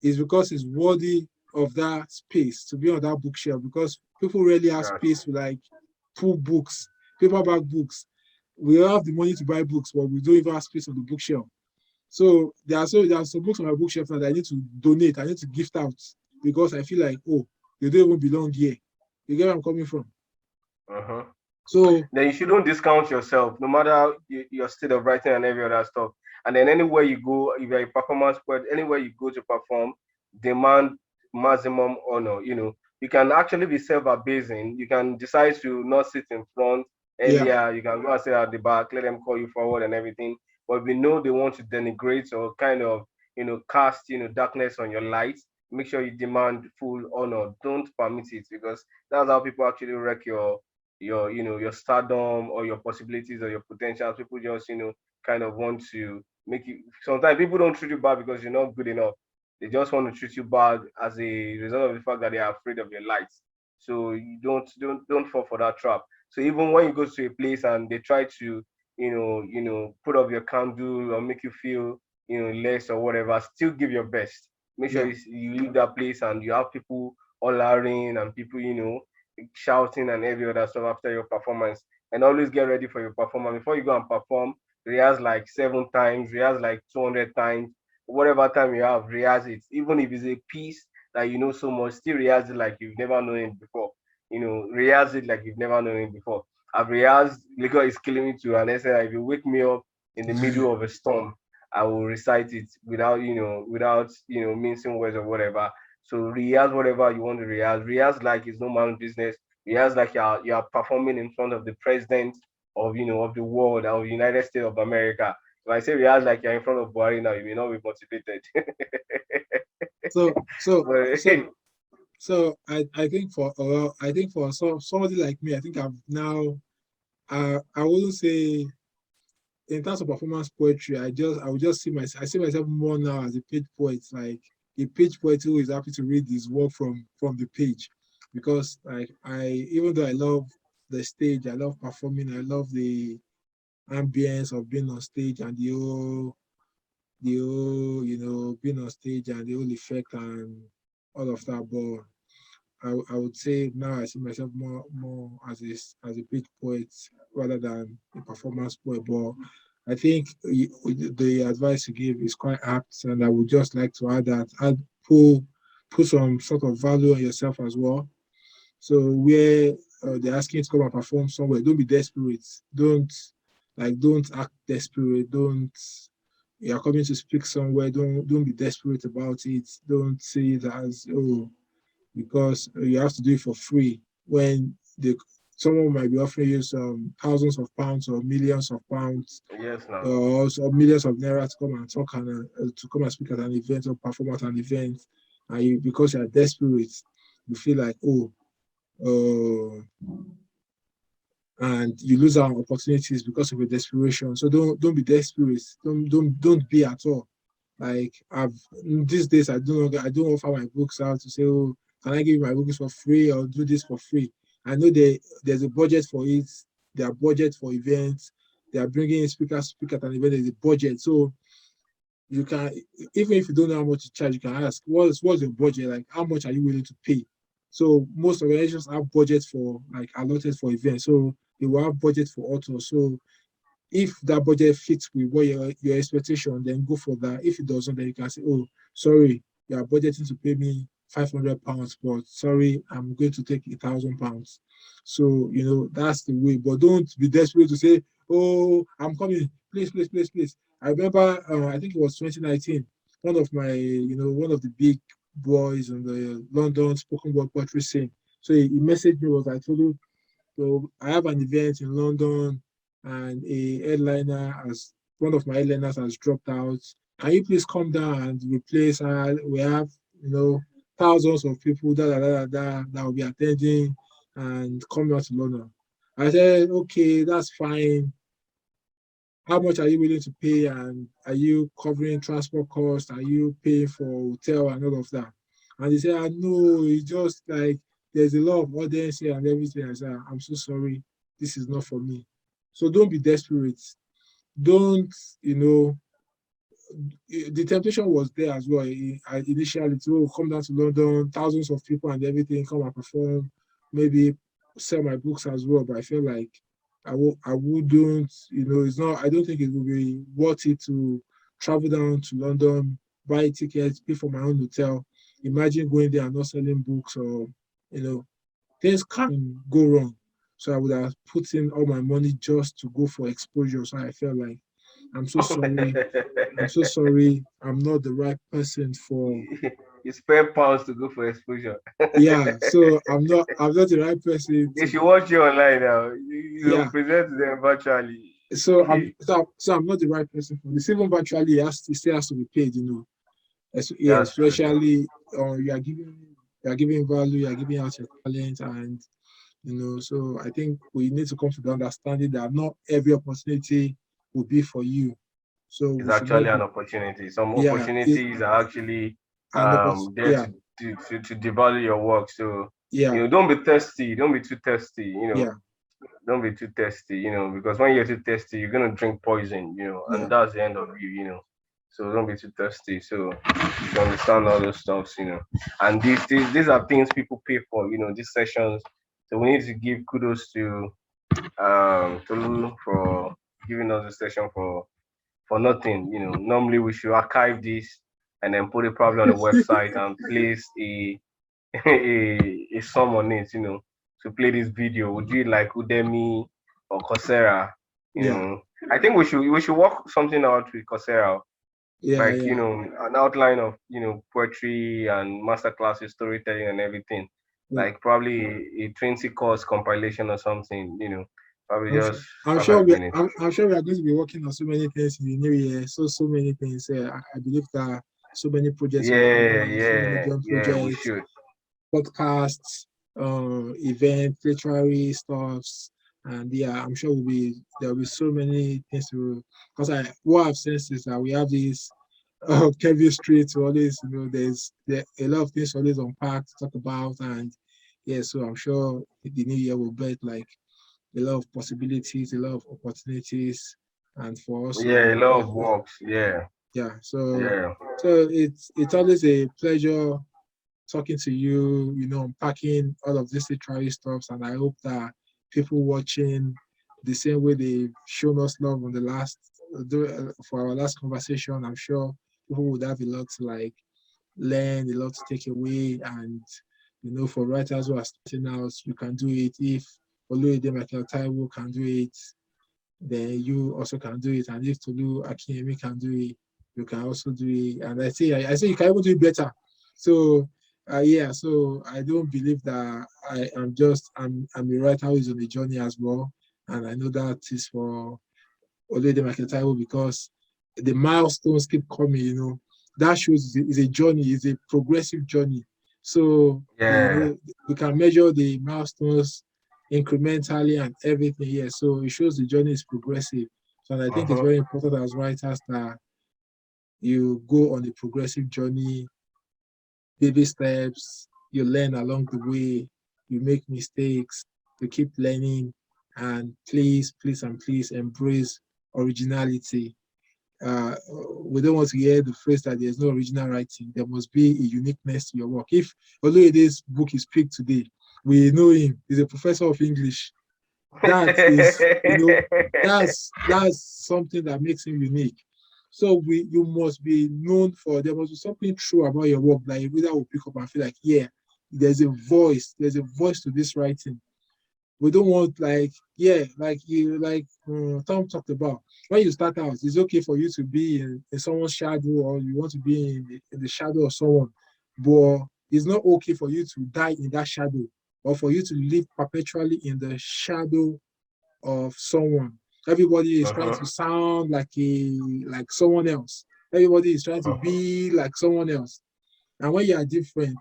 is because it's worthy of that space to be on that bookshelf because people rarely have Yes. space to like pull books, paperback books. We have the money to buy books, but we don't even have space on the bookshelf. So there are some books on my bookshelf now that I need to donate, I need to gift out because I feel like, oh, they don't even belong here. You get where I'm coming from? Uh-huh. So Then you shouldn't discount yourself, no matter your state of writing and every other stuff. And then anywhere you go, if you're a performance poet, anywhere you go to perform, demand maximum honor. You can actually be self-abasing. You can decide to not sit in front yeah, earlier. You can go and sit at the back, let them call you forward and everything. But we know they want to denigrate or kind of, cast, darkness on your light. Make sure you demand full honor. Don't permit it because that's how people actually wreck your stardom or your possibilities or your potentials. People just kind of want to make you. Sometimes people don't treat you bad because you're not good enough. They just want to treat you bad as a result of the fact that they are afraid of your lights. So you don't fall for that trap. So even when you go to a place and they try to put up your candle or make you feel less or whatever, still give your best. Make sure yeah, you leave that place and you have people hollering and people shouting and every other stuff after your performance. And always get ready for your performance. Before you go and perform, rehearse like 7 times, rehearse like 200 times, whatever time you have, rehearse it. Even if it's a piece that you know so much, still rehearse it like you've never known it before. Rehearse it like you've never known it before. I've rehearsed Liquor is Killing Me too, and I said, if you wake me up in the middle of a storm, I will recite it without mincing words or whatever. So rehearse whatever you want to rehearse. Rehearse like it's no man's business. Rehearse like you're performing in front of the president of the world, of the United States of America. If I say rehearse like you're in front of Buhari now, you may not be motivated. so so But so so I think for somebody like me, I think I've now I wouldn't say in terms of performance poetry, I would just I see myself more now as a page poet, like a page poet who is happy to read his work from the page. Because like I even though I love the stage, I love performing, I love the ambience of being on stage and the whole being on stage and the whole effect and all of that. But I would say now I see myself more as a page poet rather than a performance poet. But I think the advice you give is quite apt, and I would just like to add that put some sort of value on yourself as well. So where they're asking you to come and perform somewhere, don't be desperate. Don't act desperate. Don't you're coming to speak somewhere. Don't be desperate about it. Don't say it as because you have to do it for free when someone might be offering you some thousands of pounds or millions of pounds yes, now. or millions of naira to come and talk and to come and speak at an event or perform at an event, and because you are desperate, you feel like uh, and you lose out on opportunities because of your desperation. So don't be desperate. Don't be at all. Like I've these days I don't offer my books out to say, oh, can I give you my books for free or do this for free? I know there's a budget for it. There are budget for events. They are bringing in speakers speak at an event. There's a budget. So you can, even if you don't know how much to charge, you can ask what's your budget, like how much are you willing to pay. So most organizations have budget for like allotted for events, so they will have budget for authors. So if that budget fits with what your expectation, then go for that. If it doesn't, then you can say, oh, sorry, you are budgeting to pay me £500, but sorry, I'm going to take £1,000. So that's the way. But don't be desperate to say, oh, I'm coming, please, please, please, please. I remember, I think it was 2019. One of the big boys in the London spoken word poetry scene. So he messaged me, was like, Tolu, so I have an event in London, and a headliner has one of my headliners has dropped out. Can you please come down and replace her? We have, thousands of people that will be attending and coming out to London. I said, okay, that's fine. How much are you willing to pay? And are you covering transport costs? Are you paying for hotel and all of that? And they said, I know, it's just like there's a lot of audience here and everything. I said, I'm so sorry. This is not for me. So don't be desperate. Don't, the temptation was there as well. Initially, to come down to London, thousands of people and everything, come and perform, maybe sell my books as well. But I feel like I wouldn't, it's not, I don't think it would be worth it to travel down to London, buy tickets, pay for my own hotel. Imagine going there and not selling books, or, things can go wrong. So I would have put in all my money just to go for exposure. So I felt like, I'm so sorry. I'm so sorry. I'm not the right person for. You spend pounds to go for exposure. Yeah, so I'm not the right person They to. should watch you online now. You Yeah, present to them virtually. so I'm not the right person for this. Even virtually, it still has to be paid. Yeah, That's true. especially you are giving value, you are giving out your talent, and So I think we need to come to the understanding that not every opportunity will be for you. So It's we should not actually an be. opportunity. Some Yeah, opportunities are actually and there yeah, to devalue your work. So yeah, don't be thirsty. Don't be too thirsty. yeah, Don't be too thirsty. Because when you're too thirsty, you're gonna drink poison. yeah. And that's the end of you. So don't be too thirsty. So you understand all those stuffs. And these are things people pay for. These sessions. So we need to give kudos to Tolu for giving us the session for nothing. Normally we should archive this and then put it probably on the website and place a a sum on it. To play this video. Would you like Udemy or Coursera? You Yeah, know, I think we should work something out with Coursera, yeah, like yeah, an outline of poetry and master classes, storytelling, and everything. yeah. Like probably a 20 course compilation or something. Probably I'm, just I'm sure 5 minutes. I'm sure we are going to be working on so many things in the new year. So many things. I believe that so many projects will come Yeah, out. So many yeah, joint yeah. We projects, should. podcasts, events, literary stuffs, and yeah, I'm sure there will be so many things to. Because what I've sensed is that we have this chemistry to always, there a lot of things to always unpack to talk about, and yeah, so I'm sure the new year will bet like a lot of possibilities, a lot of opportunities, and for us Yeah, a to lot of works. Yeah, yeah. So yeah. it's always a pleasure talking to you, unpacking all of this literary stuff. And I hope that people watching the same way they've shown us love on the for our last conversation, I'm sure people would have a lot to like learn, a lot to take away. And, for writers who are starting out, you can do it. If Oloyede Michael Taiwo can do it, then you also can do it. And if Tolu Akinyemi can do it, you can also do it. And I say you can even do it better. So yeah, so I don't believe that I'm a writer who is on a journey as well. And I know that is for Oloyede Michael Taiwo because the milestones keep coming, That shows it's a journey, it's a progressive journey. So, Yeah, we can measure the milestones incrementally and everything. Yeah, so it shows the journey is progressive. So and I think it's very important as writers that you go on a progressive journey, baby steps, you learn along the way, you make mistakes, you keep learning, and please, please, and please embrace originality. We don't want to hear the phrase that there's no original writing. There must be a uniqueness to your work. If Oloyede's book is picked today, we know him. He's a professor of English. That is, that's something that makes him unique. So you must be known for, there must be something true about your work that a reader will pick up and feel like, yeah, there's a voice to this writing. We don't want Tom talked about. When you start out, it's okay for you to be in someone's shadow, or you want to be in the shadow of someone, but it's not okay for you to die in that shadow, or for you to live perpetually in the shadow of someone. Everybody is trying to sound like someone else. Everybody is trying to be like someone else. And when you are different,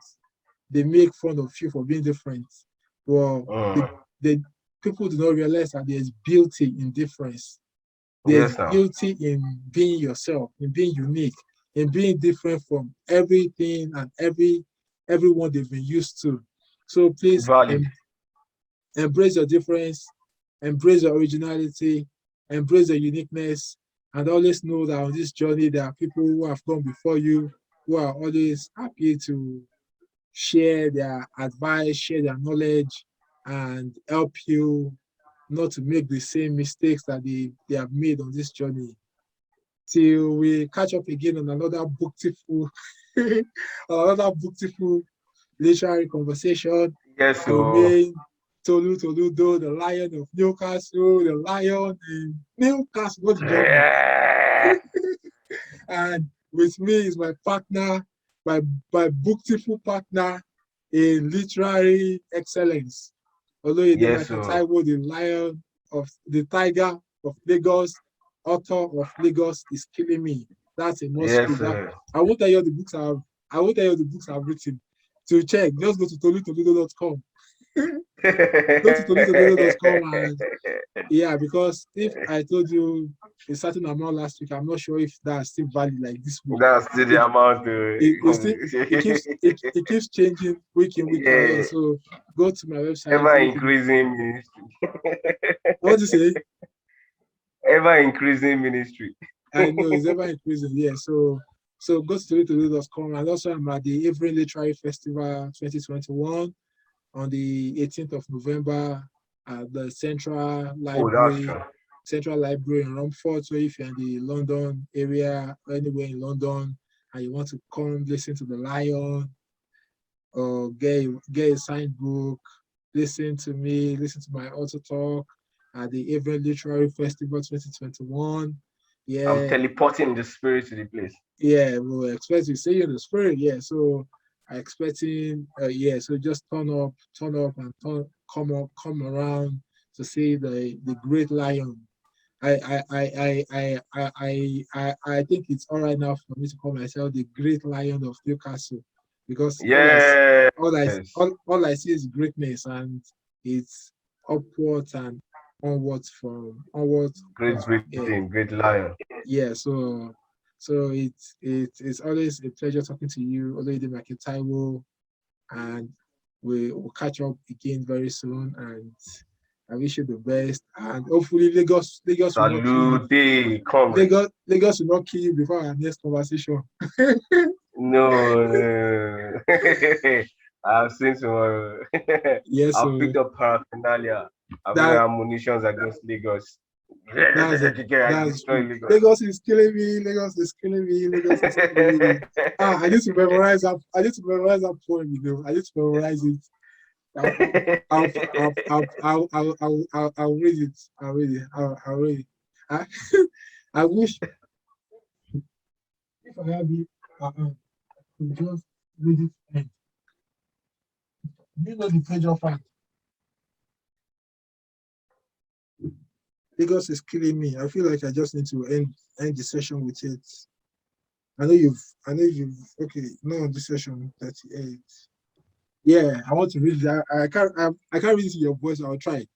they make fun of you for being different. Well, the people do not realize that there's beauty in difference. There's Yes, sir. beauty in being yourself, in being unique, in being different from everything and everyone they've been used to. So please Valid. embrace your difference, embrace your originality, embrace your uniqueness, and always know that on this journey there are people who have gone before you who are always happy to share their advice, share their knowledge, and help you not to make the same mistakes that they have made on this journey. Till we catch up again on another booktiful, another booktiful literary conversation. Yes, so Remain Tolutoludo, the Lion of Newcastle, the Lion in Newcastle, what the journey. And with me is my partner, my booktiful partner in literary excellence, Oloyede yes, Michael so Taiwo, the Lion of the Tiger of Lagos, author of Lagos is Killing Me. That's a must yes, read. That I won't tell you all the books I won't tell you all the books I've written. To check, just go to tolutoludo.com. Go to tolutoludo.com and yeah, because if I told you a certain amount last week, I'm not sure if that's still valid like this week. That's still the It amount. it still it keeps changing week in week out. Yeah, Yeah, so go to my website. ever You can, increasing ministry. what do you say? Ever increasing ministry. I know it's ever increasing. Yeah, so go to tolutoludo.com, and also I'm at the Avery Literary Festival 2021 on the 18th of November at the Oh, that's true. Central Library in Romford. So if you're in the London area, or anywhere in London, and you want to come listen to the Lion or get a signed book, listen to me, listen to my author talk at the Avery Literary Festival 2021. I'm Yeah, teleporting the spirit to the place. yeah, we expect to see you in the spirit. Yeah, so I expecting. Yeah, so just turn up, and come around to see the great lion. I think it's all right now for me to call myself the great lion of Newcastle, because Yes. all I see is greatness, and it's upwards and onwards Great yeah, Britain, great lion. yeah, so it's always a pleasure talking to you, Oloyede Michael Taiwo, and we will catch up again very soon. And I wish you the best. And hopefully Lagos will not kill you. Salute, comrade. Lagos will not kill you before our next conversation. No, I've seen tomorrow. Yes, I've so picked up paraphernalia. I've even that ammunitions against Lagos. that's it. I That's destroy true. Lagos. Lagos is killing me. Lagos is killing me. Lagos is killing me. I need to memorize that. I need to memorize that poem. I need to memorize it. I'll read it. I'll read it. I, I wish if I had it, I could just read it. And you know the page of fight. Lagos is killing me. I feel like I just need to end the session with it. I know you've okay, no, this session 38. Yeah, I want to read that. I can't read it in your voice. I'll try.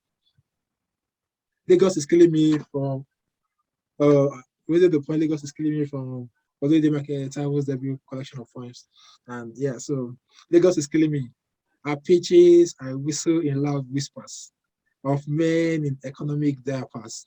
Lagos is killing me from uh whether the point Lagos is killing me from Oloyede Michael Taiwo's debut collection of poems. And yeah, so Lagos is killing me. I pitches, I whistle in loud whispers of men in economic diapers,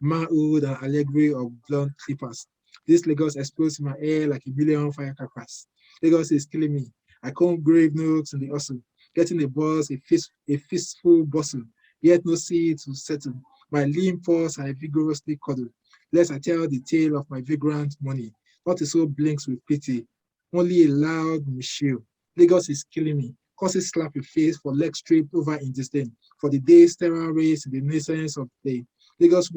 manhood and allegory of blunt clippers. This Lagos explodes in my air like a million firecrackers. Lagos is killing me. I come grave notes in the hustle, getting a buzz, a fistful bustle, yet no sea to settle. My lean paws I vigorously cuddle, lest I tell the tale of my vagrant money. Not a soul blinks with pity, only a loud Michelle. Lagos is killing me. Causes slap your face for leg stripped over in disdain. For the day's terror race in the naissance of the day. Lagos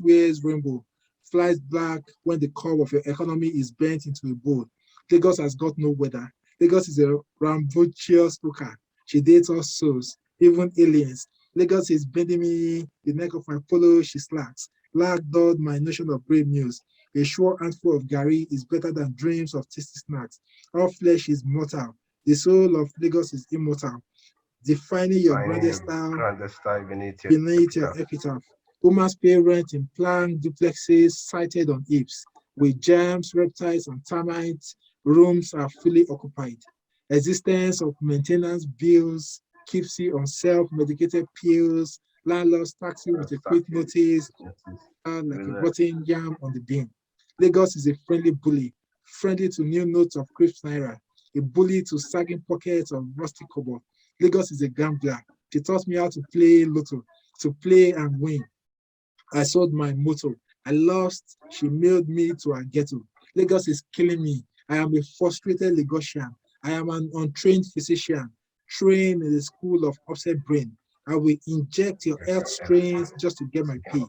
wears rainbow, flies black when the curve of your economy is bent into a bowl. Lagos has got no weather. Lagos is a rambunctious looker. She dates all souls, even aliens. Lagos is bending me the neck of my polo, she slacks. Lagdod my notion of brave news. A sure handful of Gary is better than dreams of tasty snacks. All flesh is mortal. The soul of Lagos is immortal, defining your grandest Finding style grand style beneath your beneath your epitaph. epitaph. Woman's pay rent in planned duplexes sited on apes. With germs, reptiles, and termites, rooms are fully occupied. Existence of maintenance bills keeps you on self-medicated pills. Landlords tax you with a quick Exactly. notice Notice. like a Relax. rotten yam on the bean. Lagos is a friendly bully, friendly to new notes of crisp naira, a bully to sagging pockets of rusty cobble. Lagos is a gambler. She taught me how to play lotto, to play and win. I sold my motor. I lost. She mailed me to a ghetto. Lagos is killing me. I am a frustrated Lagosian. I am an untrained physician, trained in the school of upset brain. I will inject your health strains just to get my pay.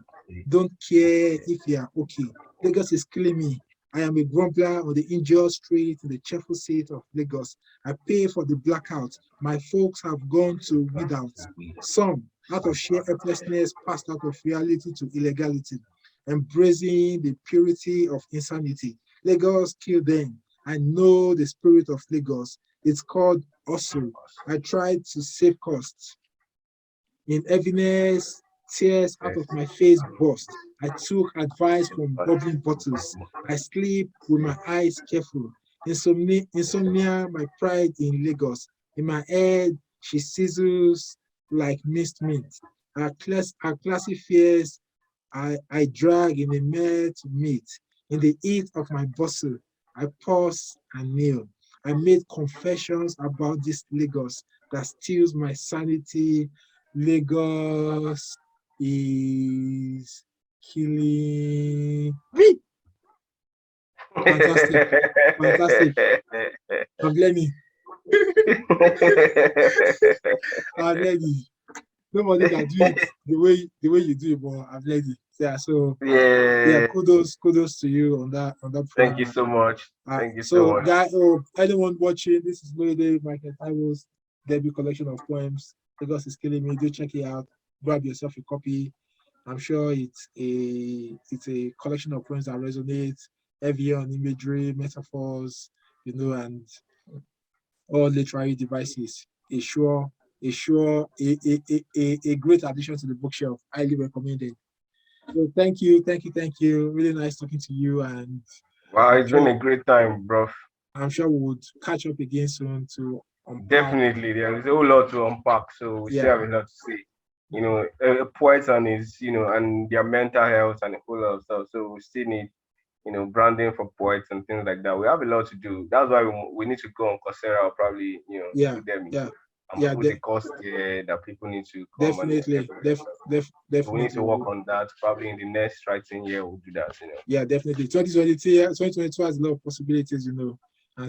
Don't care if you are okay. Lagos is killing me. I am a grumbler on the injured street in the cheerful seat of Lagos. I pay for the blackout. My folks have gone to without. Some, out of sheer helplessness, passed out of reality to illegality, embracing the purity of insanity. Lagos killed them. I know the spirit of Lagos. It's called hustle. I tried to save costs. In heaviness, tears out Yes. of my face burst. I took advice from bubbling bottles. I sleep with my eyes careful. Insomnia, my pride in Lagos. In my head, she sizzles like minced meat. Our classy fears I drag in a mare to meet. In the heat of my bustle, I pause and kneel. I made confessions about this Lagos that steals my sanity. Lagos is killing me. Fantastic. Fantastic. I'm learning. I'm learning. Nobody can do it the way you do it, but I'm learning. Yeah, so yeah, Yeah. kudos to you on that Thank poem. you so much. Thank you so So much. guy, anyone watching, this is Oloyede Michael Taiwo's debut collection of poems. Lagos is killing me. Do check it out. Grab yourself a copy. I'm sure it's a collection of poems that resonate heavy on imagery, metaphors, and all literary devices. A great addition to the bookshelf. Highly recommended. So thank you. Really nice talking to you, and Wow, I'm it's been sure a great time, bro. I'm sure we would catch up again soon to unpack. Definitely, there is a whole lot to unpack, so we still Yeah, have a lot to say. A poet and his, and their mental health and a whole lot of stuff. So we still need, branding for poets and things like that. We have a lot to do. That's why we need to go on Coursera or probably, yeah, put them yeah, and yeah. put the course there that people need to come and Definitely, everything. So we need to definitely. work on that. Probably in the next writing year, we'll do that. Yeah, definitely. 2022 has a lot of possibilities, and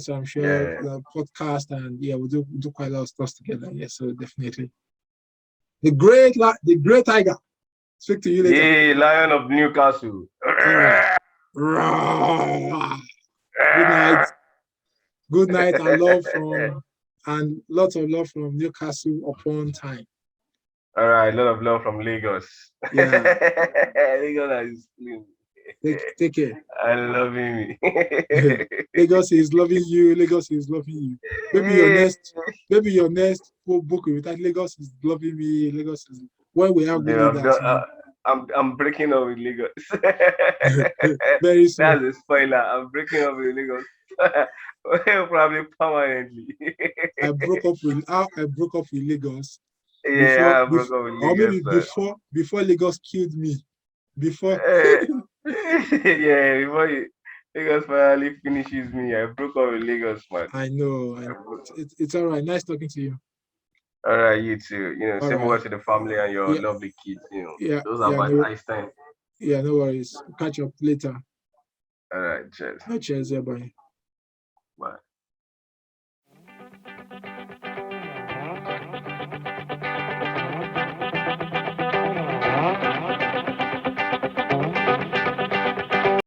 so I'm sure Yeah. the podcast and yeah, we'll do quite a lot of stuff together. Yeah, so definitely. The great tiger. Speak to you later. Yay, Lion of Newcastle. All right. Good night. Good night and lots of love from Newcastle upon time. All right, a lot of love from Lagos. Yeah. Lagos is clean. Take care. I love me. Lagos is loving you. Lagos is loving you. Maybe your next book with that Lagos is loving me. Lagos is when we have Dude, really that. I'm breaking up with Lagos. Very soon. That's a spoiler. I'm breaking up with Lagos. Probably permanently. I broke up with Lagos Yeah, I broke up with or maybe Lagos, man. before Lagos killed me. Before Eh, yeah, Lagos finally finishes me. I broke up with Lagos, man. I know, it's all right. Nice talking to you. All right, you too. All Same right. over to the family and your Yeah, lovely kids. Those are yeah, my no, nice time. yeah, no worries. Catch up later. All right, cheers. No cheers, yeah, bye. Bye.